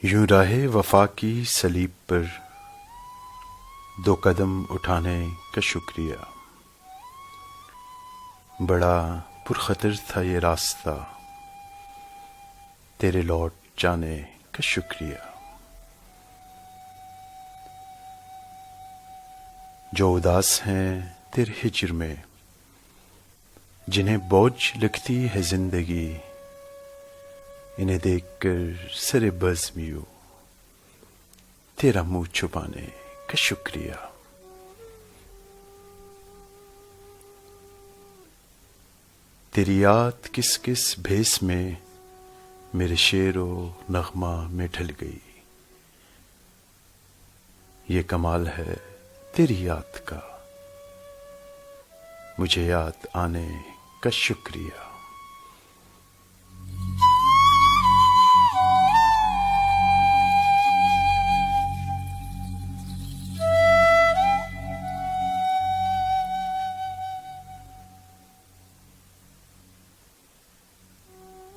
یوں راہ وفا کی صلیب پر دو قدم اٹھانے کا شکریہ، بڑا پرخطر تھا یہ راستہ، تیرے لوٹ جانے کا شکریہ۔ جو اداس ہیں تیرے ہجر میں، جنہیں بوجھ لگتی ہے زندگی، انہیں دیکھ کر سر بزمیوں تیرا منہ چھپانے کا شکریہ۔ تیری یاد کس کس بھیس میں میرے شعر و نغمہ میں ڈھل گئی، یہ کمال ہے تیری یاد کا، مجھے یاد آنے کا شکریہ۔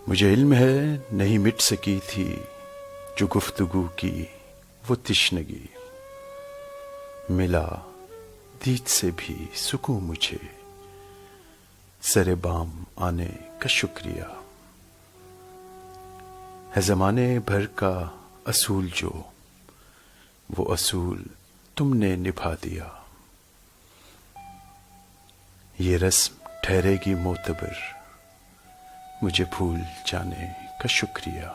مجھے علم ہے نہیں مٹ سکی تھی جو گفتگو کی وہ تشنگی، ملا دید سے بھی سکون مجھے سر بام آنے کا شکریہ۔ ہے زمانے بھر کا اصول جو، وہ اصول تم نے نبھا دیا، یہ رسم ٹھہرے گی معتبر، مجھے بھول جانے کا شکریہ۔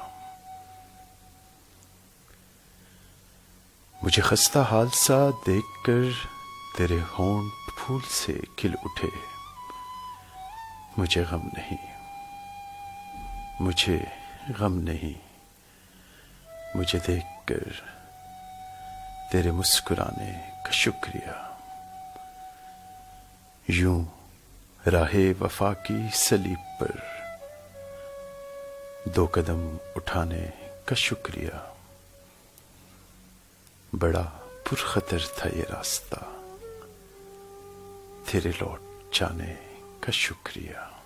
مجھے خستہ حال سا دیکھ کر تیرے ہونٹ پھول سے کھل اٹھے، مجھے غم نہیں، مجھے غم نہیں، مجھے دیکھ کر تیرے مسکرانے کا شکریہ۔ یوں راہ وفا کی صلیب پر دو قدم اٹھانے کا شکریہ، بڑا پرخطر تھا یہ راستہ، تیرے لوٹ جانے کا شکریہ۔